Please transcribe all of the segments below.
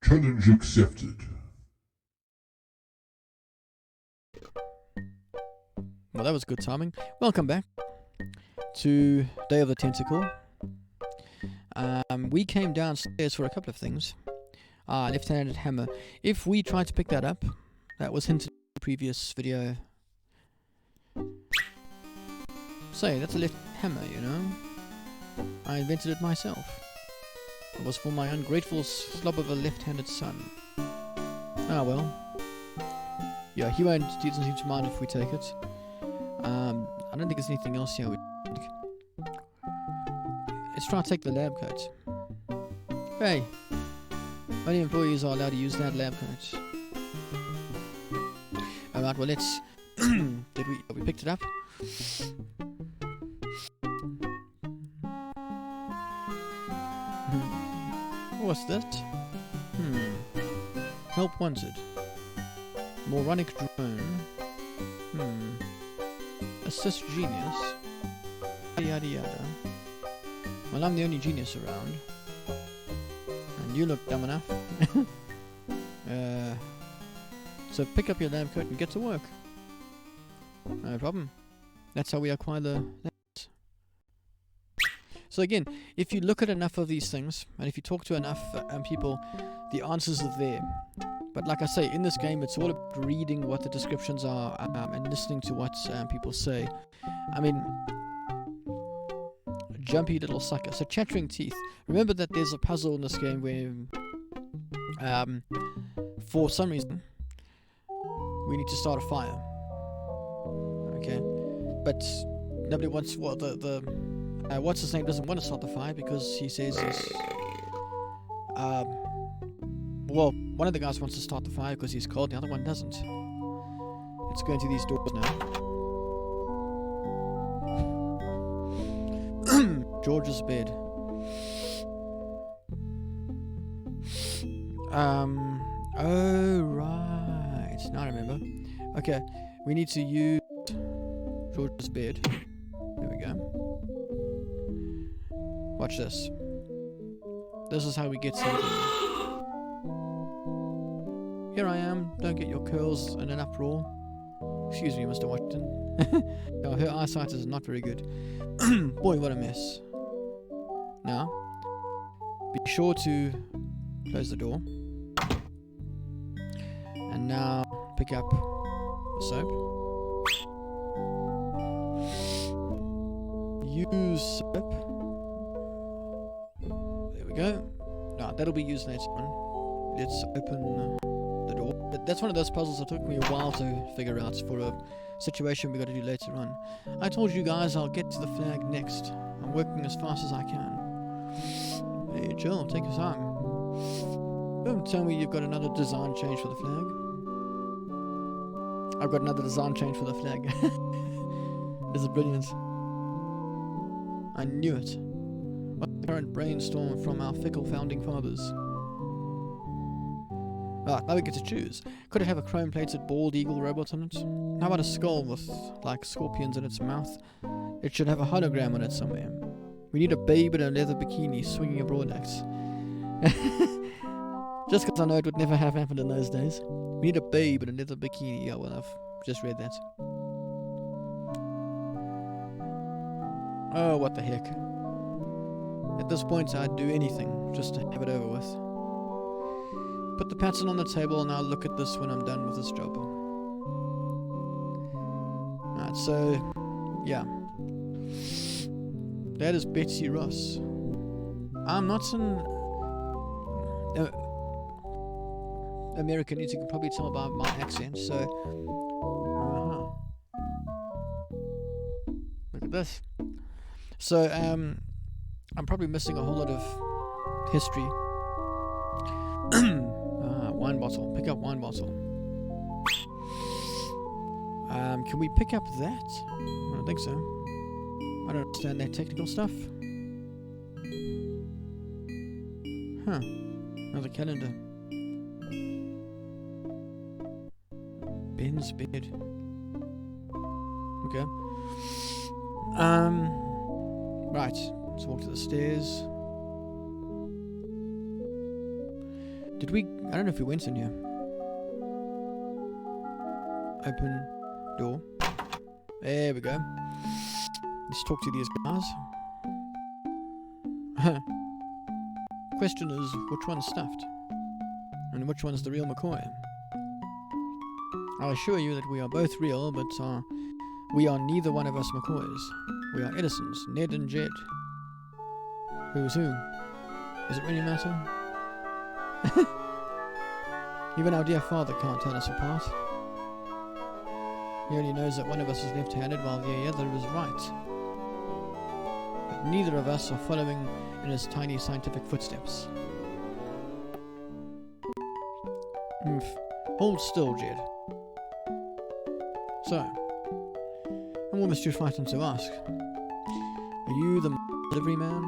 Challenge accepted. Well, that was good timing. Welcome back to Day of the Tentacle. We came downstairs for a couple of things. Left-handed hammer. If we tried to pick that up, that was hinted in the previous video. Say, that's a left hammer, you know. I invented it myself. It was for my ungrateful slob of a left-handed son. Ah well. Yeah, he doesn't seem to mind if we take it. I don't think there's anything else here. Let's try to take the lab coat. Hey, only employees are allowed to use that lab coat. Alright, well let's... we picked it up? What's that? Help wanted. Moronic drone. Assist genius. Yada yada. Well, I'm the only genius around. And you look dumb enough. So pick up your lab coat and get to work. No problem. That's how we acquire the labs. So again, if you look at enough of these things, and if you talk to enough people, the answers are there. But like I say, in this game, it's all about reading what the descriptions are and listening to what people say. I mean, jumpy little sucker. So chattering teeth. Remember that there's a puzzle in this game where, for some reason, we need to start a fire. Okay, but nobody wants. Well, what's his name doesn't want to start the fire because he says he's. Well, one of the guys wants to start the fire because he's cold, the other one doesn't. Let's go into these doors now. George's bed. Oh, right. Now I remember. Okay, we need to use George's bed. There we go. Watch this. This is how we get something. Here I am, don't get your curls in an uproar. Excuse me, Mr. Watson. No, her eyesight is not very good. Boy, what a mess. Now, be sure to close the door. And now, pick up the soap. Use soap. There we go. Now, that'll be used later on. Let's open the door. That's one of those puzzles that took me a while to figure out for a situation we got to do later on. I told you guys I'll get to the flag next. I'm working as fast as I can. Hey, Jill, take your time. Don't tell me you've got another design change for the flag. I've got another design change for the flag. This is brilliant. I knew it. What's the current brainstorm from our fickle founding fathers? Ah, now we get to choose. Could it have a chrome-plated bald eagle robot on it? How about a skull with, like, scorpions in its mouth? It should have a hologram on it somewhere. We need a babe in a leather bikini swinging a broad axe. Just because I know it would never have happened in those days. We need a babe in a leather bikini. Yeah, well, I've just read that. Oh, what the heck. At this point, I'd do anything just to have it over with. Put the pattern on the table and I'll look at this when I'm done with this job. Alright, so, yeah. That is Betsy Ross. I'm not an American, as you can probably tell by my accent, so... Look at this. So, I'm probably missing a whole lot of history. Wine bottle. Pick up wine bottle. Can we pick up that? I don't think so. I don't understand that technical stuff. Huh. Another calendar. Ben's bed. Okay. Right. Let's walk to the stairs. Did we... I don't know if we went in here. Open door. There we go. Let's talk to these guys. Question is, which one's stuffed? And which one's the real McCoy? I'll assure you that we are both real, but we are neither one of us McCoys. We are Edisons, Ned and Jed. Who's who? Does it really matter? Even our dear father can't tell us apart. He only knows that one of us is left-handed while the other is right. But neither of us are following in his tiny scientific footsteps. Hold still, Jed. So, I'm almost too frightened to ask. Are you the delivery man?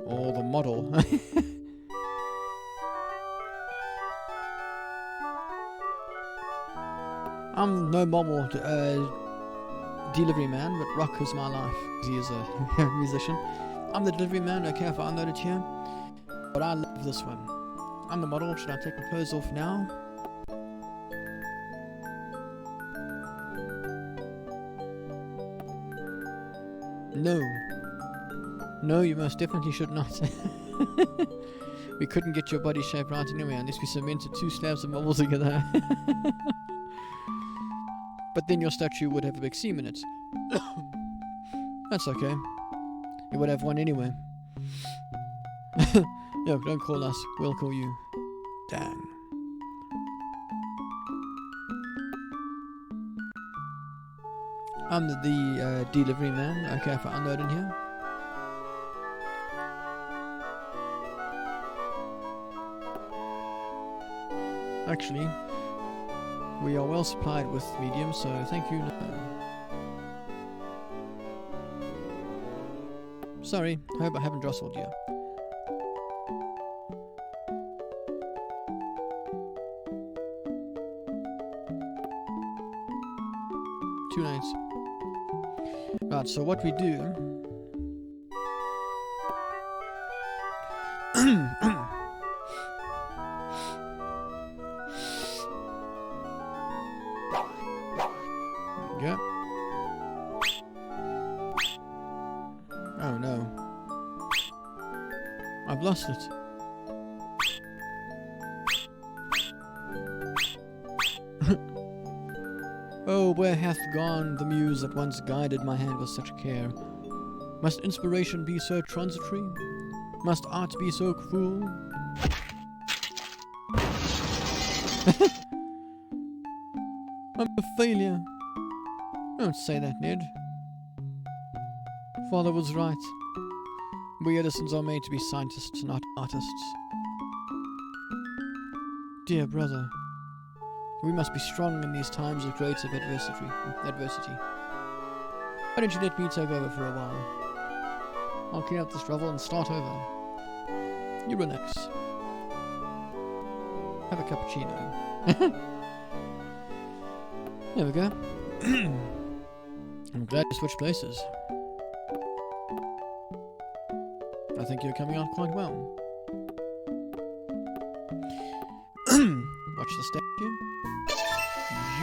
Or the model? I'm no model delivery man, but rock is my life. He is a musician. I'm the delivery man, okay if I unload it here. But I love this one. I'm the model, should I take my clothes off now? No. No, you most definitely should not. We couldn't get your body shape right anyway unless we cemented 2 slabs of marble together. But then your statue would have a big seam in it. That's okay. You would have one anyway. Yo, don't call us. We'll call you. Dan. I'm the delivery man. Okay, if I unload in here. Actually, we are well supplied with medium, so thank you. No. Sorry, hope I haven't jostled you. Too nice. Right, so what we do... Yeah. Oh no. I've lost it. Oh, where hath gone the muse that once guided my hand with such care? Must inspiration be so transitory? Must art be so cruel? I'm a failure. Don't say that, Ned. Father was right. We Edisons are made to be scientists, not artists. Dear brother, we must be strong in these times of creative adversity. Why don't you let me take over for a while? I'll clean up this rubble and start over. You relax. Have a cappuccino. There we go. I'm glad you switched places. I think you're coming out quite well. Watch the statue.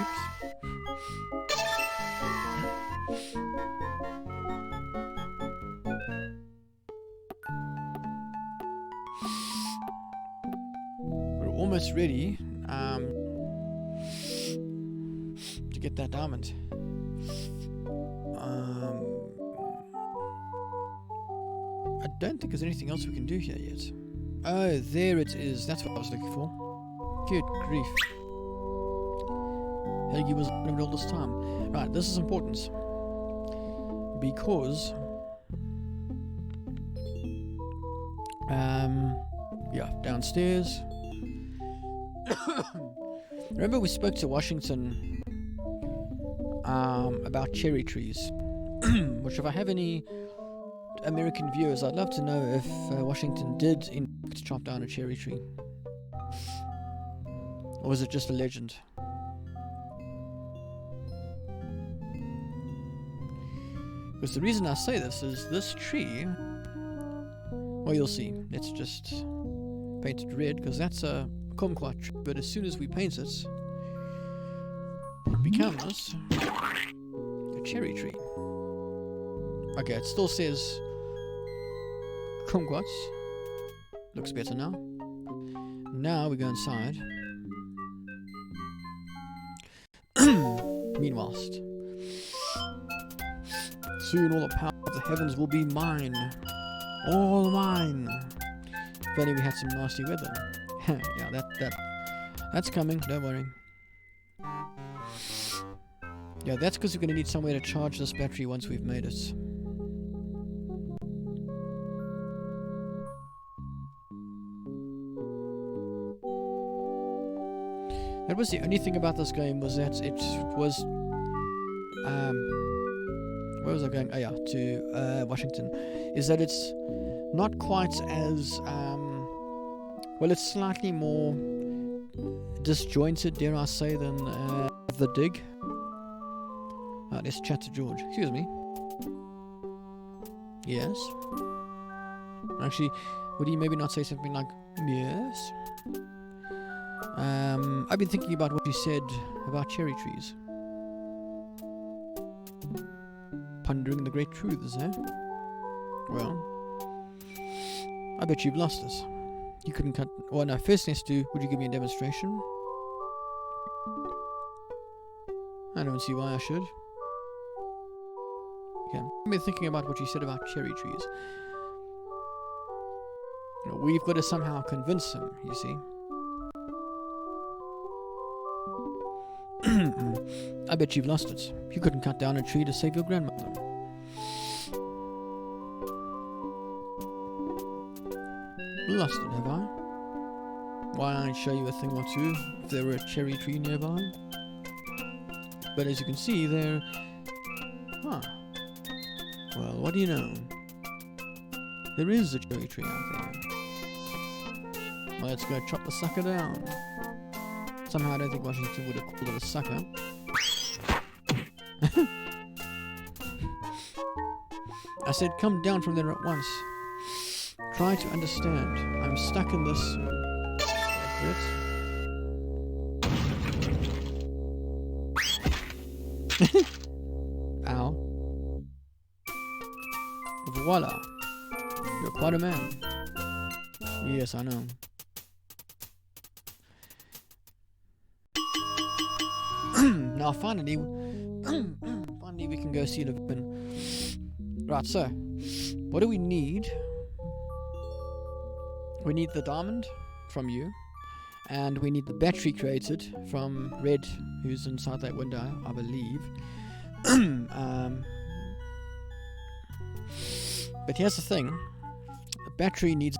Oops. We're almost ready to get that diamond. I don't think there's anything else we can do here yet. Oh, there it is. That's what I was looking for. Good grief. Helgi was looking at all this time. Right, this is important. Because... yeah, downstairs. Remember we spoke to Washington about cherry trees. Which if I have any American viewers, I'd love to know if Washington did in fact chop down a cherry tree. Or was it just a legend? Because the reason I say this is this tree... Well, you'll see. Let's just painted red, because that's a kumquat tree, but as soon as we paint it, it becomes a cherry tree. Okay, it still says kumquats. Looks better now. Now we go inside. Meanwhile, soon all the power of the heavens will be mine. All mine. If only we had some nasty weather. Yeah, that's coming, don't worry. Yeah, that's because we're going to need somewhere to charge this battery once we've made it. That was the only thing about this game, was that it was where was I going? Oh yeah, to Washington. Is that it's not quite as well, it's slightly more disjointed, dare I say, than The Dig. Let's chat to George. Excuse me. Yes. Actually, would he maybe not say something like yes? I've been thinking about what you said about cherry trees. Pondering the great truths, eh? Well, I bet you've lost us. You couldn't cut... Well, no, first let's do... Would you give me a demonstration? I don't see why I should. Okay. I've been thinking about what you said about cherry trees. You know, we've got to somehow convince him, you see. I bet you've lost it. You couldn't cut down a tree to save your grandmother. Lost it, have I? Why, I'd show you a thing or two if there were a cherry tree nearby. But as you can see, there... Huh. Well, what do you know? There is a cherry tree out there. Well, let's go chop the sucker down. Somehow I don't think Washington would have called it a sucker. I said, come down from there at once. Try to understand. I'm stuck in this... Ow. Voila. You're quite a man. Yes, I know. Now finally we can go see Levin. Right, so what do we need? We need the diamond from you, and we need the battery created from Red, who's inside that window, I believe. But here's the thing: the battery needs...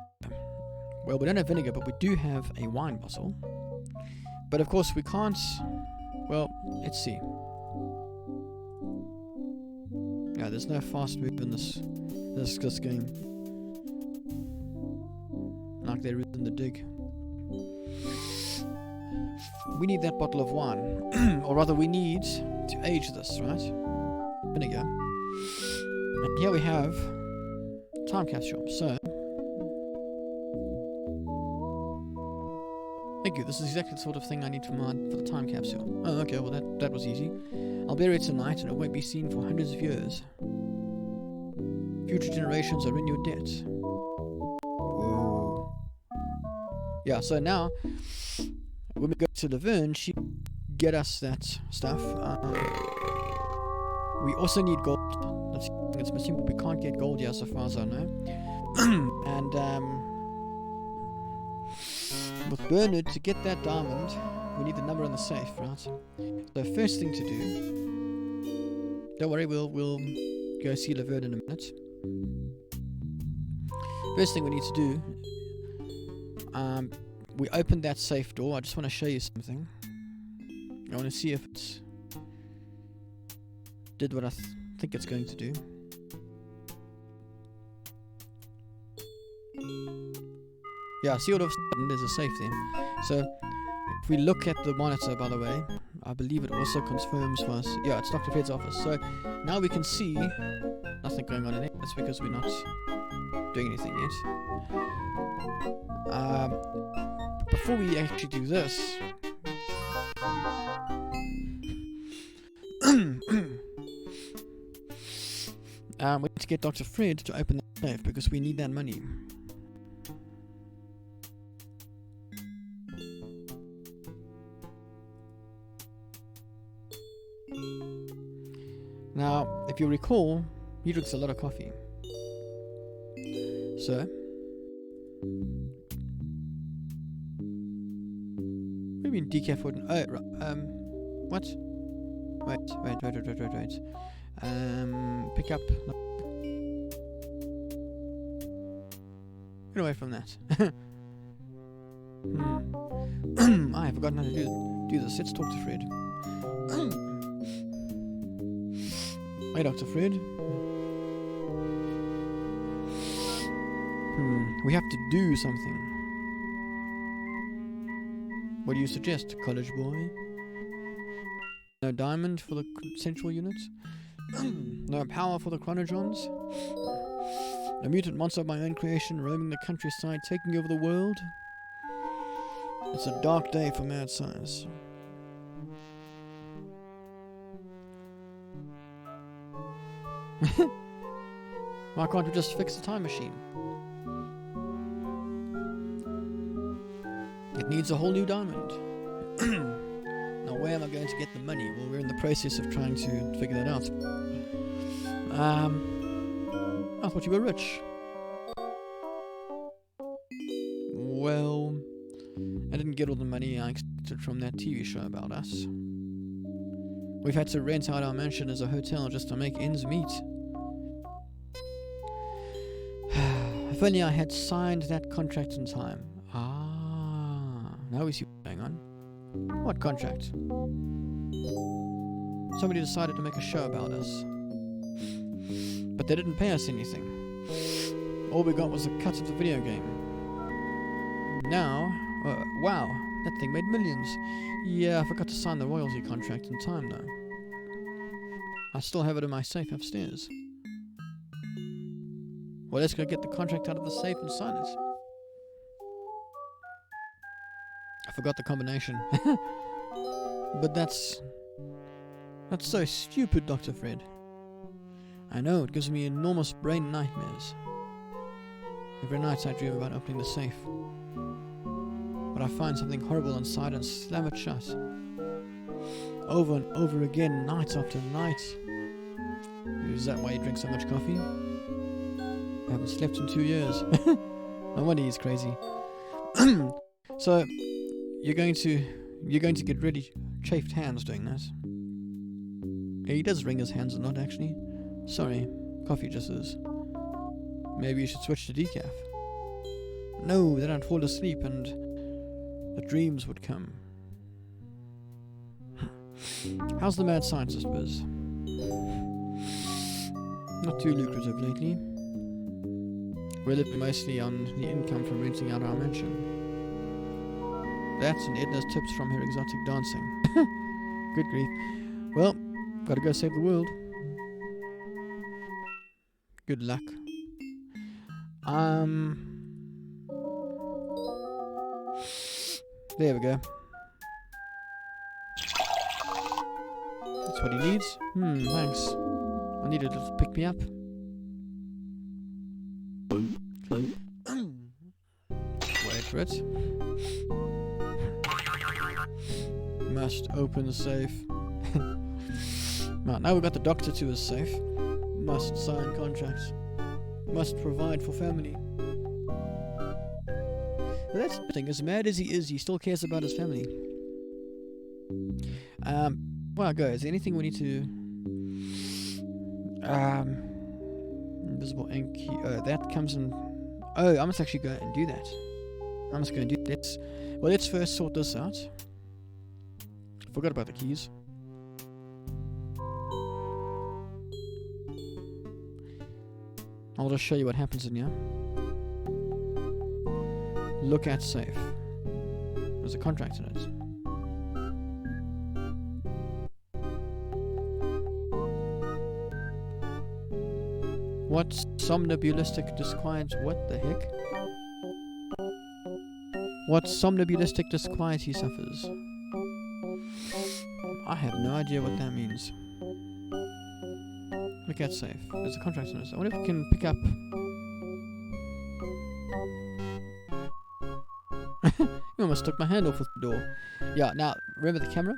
Well, we don't have vinegar, but we do have a wine bottle. But of course we can't... Well, let's see. Yeah, there's no fast move in this game, like there is in The Dig. We need that bottle of wine, or rather, we need to age this, right? Vinegar. And here we have time capsule. So, thank you. This is exactly the sort of thing I need for the time capsule. Oh, okay. Well, that was easy. I'll bury it tonight, and it won't be seen for hundreds of years. Future generations are in your debt. Whoa. Yeah. So now, when we go to Laverne, she get us that stuff. We also need gold. That's it's missing, but we can't get gold yet, so far as I know. And with Bernard, to get that diamond, we need the number in the safe, right? So first thing to do, don't worry, we'll go see Laverne in a minute. First thing we need to do, we opened that safe door. I just want to show you something. I want to see if it's did what I think it's going to do. Yeah, see, all of a sudden there's a safe there. So if we look at the monitor, by the way, I believe it also confirms for us. Yeah, it's Dr. Fred's office. So now we can see nothing going on in there. That's because we're not doing anything yet. Before we actually do this, we need to get Dr. Fred to open the safe because we need that money. Now, if you recall, he drinks a lot of coffee. So, what do you mean decaf wouldn't? Oh, what? Wait. Pick up. Get away from that. I have forgotten how to do this. Let's talk to Fred. Hi, Dr. Fred. We have to do something. What do you suggest, college boy? No diamond for the central units? No power for the chronodrons? A mutant monster of my own creation roaming the countryside, taking over the world? It's a dark day for mad science. Why can't we just fix the time machine? It needs a whole new diamond. Now where am I going to get the money? Well, we're in the process of trying to figure that out. I thought you were rich. Well, I didn't get all the money I expected from that TV show about us. We've had to rent out our mansion as a hotel just to make ends meet. If only I had signed that contract in time. Now we see what's going on. What contract? Somebody decided to make a show about us. But they didn't pay us anything. All we got was a cut of the video game. Now, wow, that thing made millions. Yeah, I forgot to sign the royalty contract in time though. I still have it in my safe upstairs. Well, let's go get the contract out of the safe and sign it. I forgot the combination. But that's so stupid, Dr. Fred. I know, it gives me enormous brain nightmares. Every night I dream about opening the safe. But I find something horrible inside and slam it shut. Over and over again, night after night. Is that why you drink so much coffee? I haven't slept in 2 years. No wonder he's crazy. So, you're going to get really chafed hands doing that. Yeah, he does wring his hands a lot, actually. Sorry, coffee just is. Maybe you should switch to decaf. No, then I'd fall asleep and the dreams would come. How's the mad scientist biz? Not too lucrative lately. We're living mostly on the income from renting out our mansion. That's and Edna's tips from her exotic dancing. Good grief. Well, gotta go save the world. Good luck. There we go. That's what he needs. Thanks. I need it to pick me up. Wait for it. Must open the safe. Right, now we've got the doctor to his safe. Must sign contracts. Must provide for family. Well, that's the thing. As mad as he is, he still cares about his family. Well, go. Is there anything we need to... invisible ink. That comes in... Oh, I must actually go and do that. I'm just going to do this. Well, let's first sort this out. Forgot about the keys. I'll just show you what happens in here. Look at safe. There's a contract in it. What somnambulistic disquiet? What the heck? What somnambulistic disquiet suffers. I have no idea what that means. Look at safe. There's a contract notice. I wonder if we can pick up... You almost took my hand off with the door. Yeah, now, remember the camera?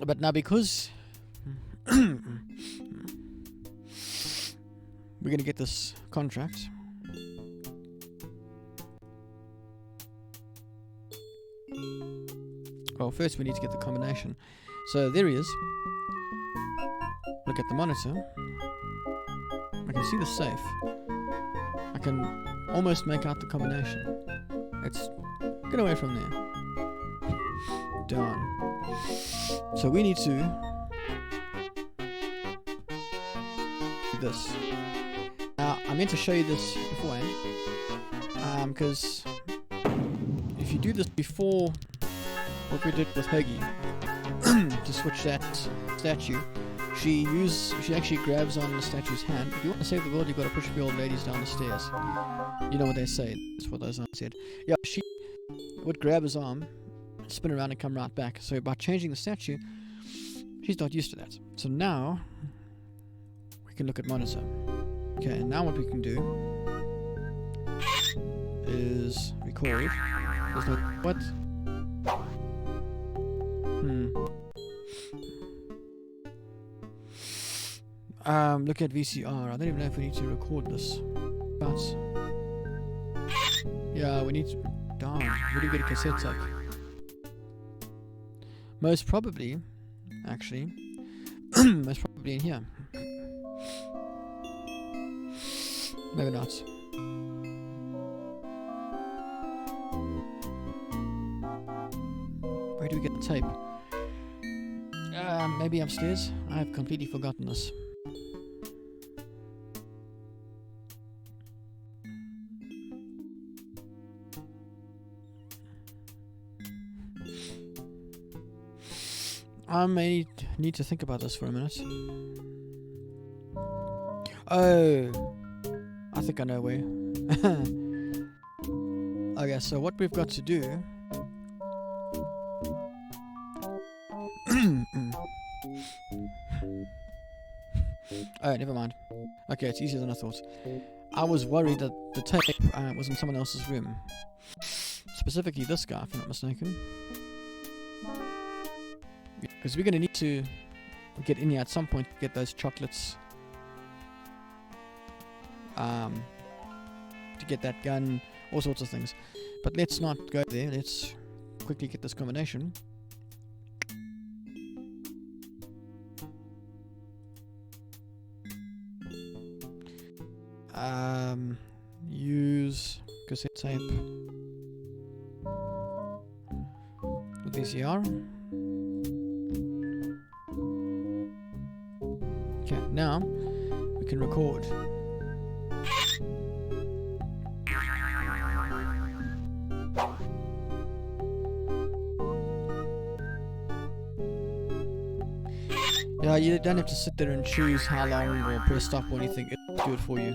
But now because... we're gonna get this contract. Well, first we need to get the combination. So there he is. Look at the monitor. I can see the safe. I can almost make out the combination. Let's get away from there. Darn. So we need to do this. Now, I meant to show you this beforehand. Because if you do this before what we did with Hoagie, to switch that statue, she actually grabs on the statue's hand. If you want to save the world, you've got to push the old ladies down the stairs. You know what they say. That's what those aunts said. Yeah, she would grab his arm, spin around and come right back. So by changing the statue, she's not used to that. So now, we can look at monitor. Okay, now what we can do is record. There's no... What? Look at VCR. I don't even know if we need to record this. But... yeah, we need to... Darn, we didn't get a cassette tape. Most probably, actually, most probably in here. Maybe not. Where do we get the tape? Maybe upstairs? I've completely forgotten this. I may need to think about this for a minute. Oh, I think I know where. Okay, so what we've got to do... Oh, never mind. Okay, it's easier than I thought. I was worried that the tape was in someone else's room. Specifically this guy, if I'm not mistaken. Because we're going to need to get in here at some point to get those chocolates. To get that gun, all sorts of things. But let's not go there. Let's quickly get this combination. Use cassette tape with VCR. Okay, now we can record. Yeah, you don't have to sit there and choose how long or press stop or anything. It'll do it for you.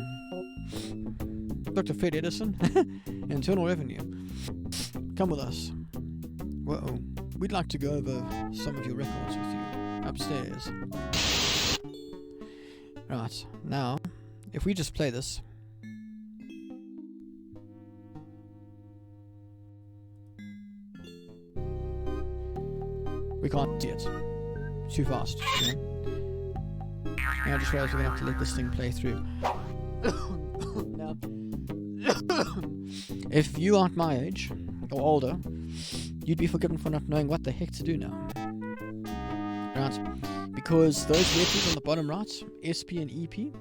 Dr. Fred Edison, Internal Revenue. Come with us. Whoa. We'd like to go over some of your records with you. Upstairs. Right, now, if we just play this. We can't see it. Too fast. You know? Now I just realized we're going to have to let this thing play through. Now, if you aren't my age, or older, you'd be forgiven for not knowing what the heck to do now. Right? Because those letters on the bottom right, SP and EP,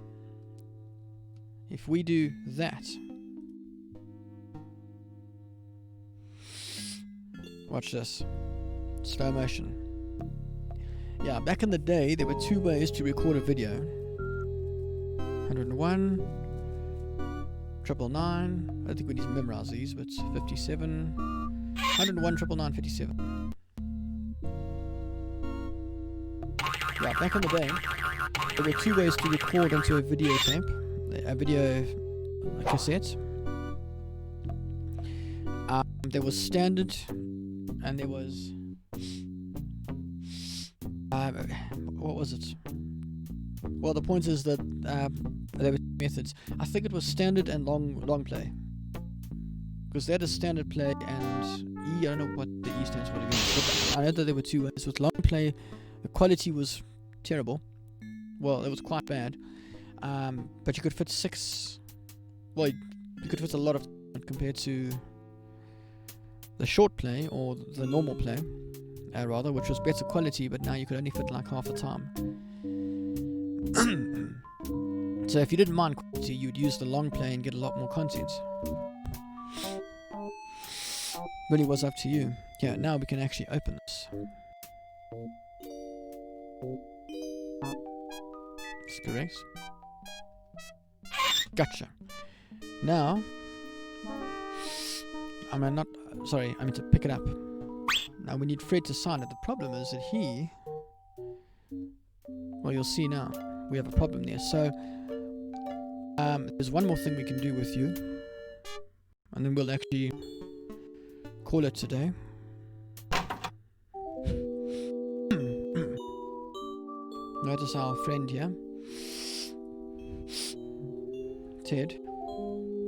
if we do that, watch this, slow motion. Yeah, back in the day, there were two ways to record a video. 101, 999, I don't think we need to memorize these, but 57, 101, 999, 57. Yeah, back in the day, there were two ways to record into a videotape, a video cassette. there was standard, and there was what was it? Well, the point is that there were two methods. I think it was standard and long play, because they had a standard play and E. I don't know what the E stands for again, but I know that there were two ways. With long play, the quality was terrible. Well, it was quite bad. But you could fit 6. Well, you could fit a lot of compared to the short play or the normal play, rather, which was better quality. But now you could only fit like half the time. So if you didn't mind quality, you'd use the long play and get a lot more content. Really was up to you. Yeah, now we can actually open this. That's correct. Gotcha. Now, I mean to pick it up. Now we need Fred to sign it. The problem is that well, you'll see now, we have a problem there. So, there's one more thing we can do with you, and then we'll actually call it today. Notice our friend here, Ted.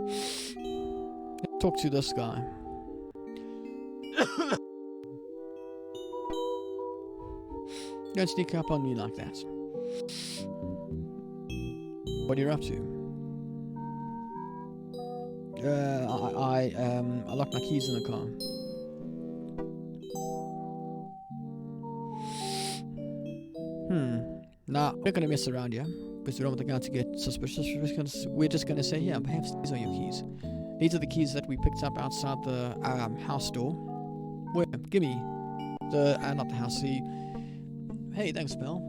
Let's talk to this guy. Don't sneak up on me like that. What are you up to? I locked my keys in the car. Nah, we're not gonna mess around here, because we don't want the guy to get suspicious. We're just gonna say, yeah, perhaps these are your keys. These are the keys that we picked up outside the house door. Where? Gimme. Not the house, Hey, thanks, pal.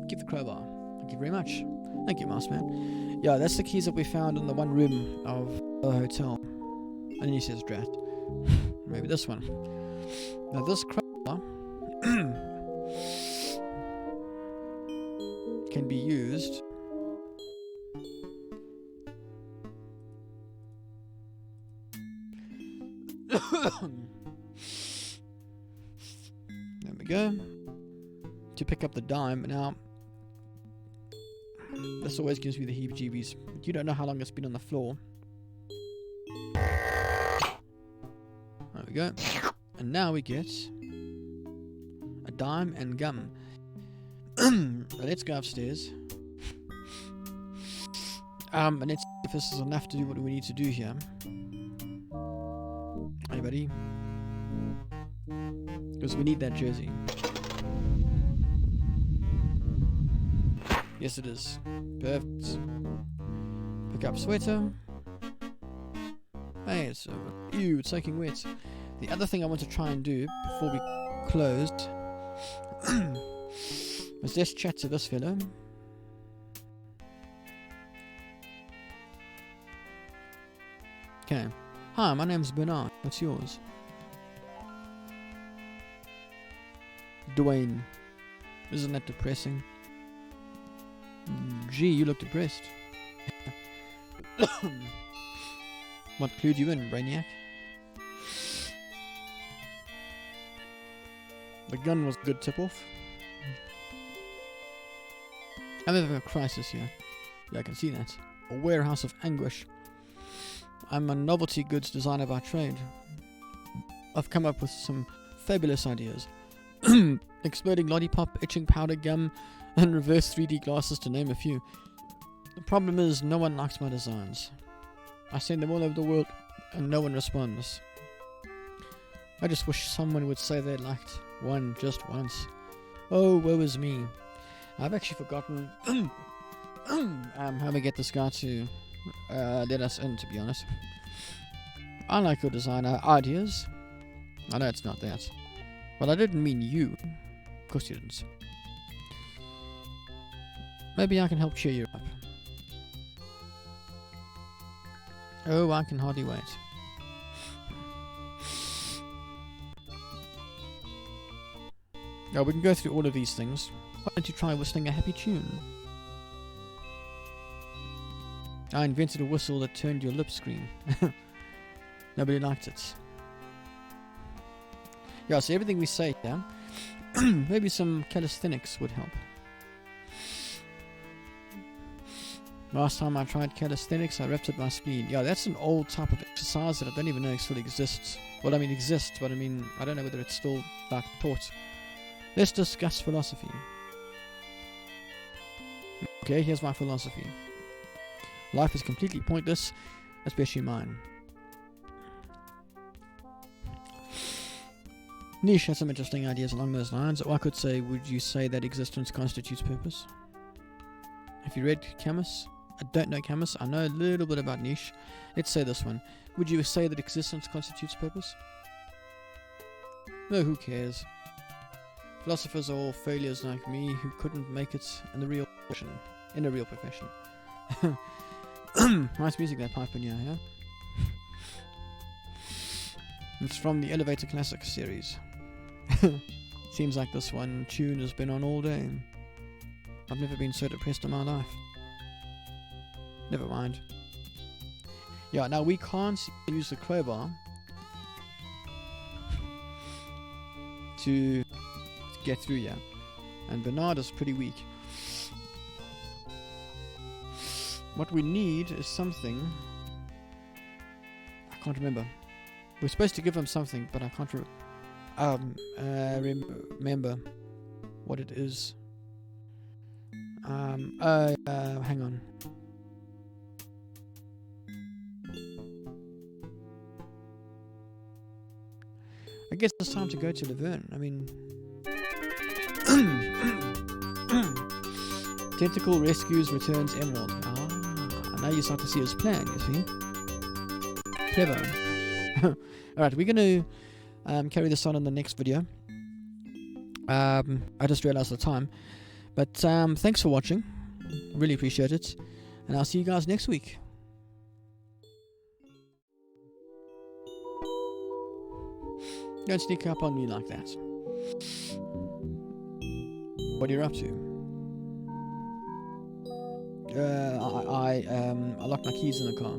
Keep the crowbar. Thank you very much. Thank you, mouse man. Yeah, that's the keys that we found in the one room of the hotel. And then he says, drat. Maybe this one. Now this crowbar can be used there we go, to pick up the dime. Now this always gives me the heebie-jeebies. You don't know how long it's been on the floor. There we go. And now we get a dime and gum. Let's go upstairs. And let's see if this is enough to do what we need to do here. Anybody? Because we need that jersey. Yes, it is. Perfect. Pick up sweater. Hey, it's ew, it's soaking wet. The other thing I want to try and do before we closed is let's chat to this fellow. Okay. Hi, my name's Bernard. What's yours? Dwayne. Isn't that depressing? Gee, you look depressed. What clued you in, Brainiac? The gun was a good tip-off. I'm having a crisis here. Yeah, I can see that. A warehouse of anguish. I'm a novelty goods designer by trade. I've come up with some fabulous ideas. Exploding lollipop, itching powder gum, and reverse 3D glasses, to name a few. The problem is, no one likes my designs. I send them all over the world, and no one responds. I just wish someone would say they liked one just once. Oh, woe is me. I've actually forgotten how we get this guy to let us in, to be honest. I like your designer ideas. I know it's not that. But I didn't mean you. Of course you didn't. Maybe I can help cheer you up. Oh, I can hardly wait. Now we can go through all of these things. Why don't you try whistling a happy tune? I invented a whistle that turned your lips green. Nobody liked it. Yeah, so everything we say here, maybe some calisthenics would help. Last time I tried calisthenics, I ruptured my spleen. Yeah, that's an old type of exercise that I don't even know still exists. Well, I mean exists, but I mean, I don't know whether it's still like taught. Let's discuss philosophy. Okay, here's my philosophy. Life is completely pointless, especially mine. Niche has some interesting ideas along those lines. Or I could say, would you say that existence constitutes purpose? Have you read Camus? I don't know Camus. I know a little bit about Niche. Let's say this one. Would you say that existence constitutes purpose? No, who cares? Philosophers are all failures like me who couldn't make it in the real profession. In a real profession. Nice music that pipe in here, yeah? It's from the Elevator Classics series. Seems like this one tune has been on all day. I've never been so depressed in my life. Never mind. Yeah, now we can't use the crowbar to get through here. And Bernard is pretty weak. What we need is something... I can't remember. We're supposed to give him something, but I can't remember what it is. Hang on. I guess it's time to go to Laverne. I mean... Tentacle rescues, returns Emerald. Now you start to see his plan, you see. Clever. Alright, we're going to carry this on in the next video. I just realized the time. But thanks for watching. Really appreciate it. And I'll see you guys next week. Don't sneak up on me like that. What are you up to? I locked my keys in the car.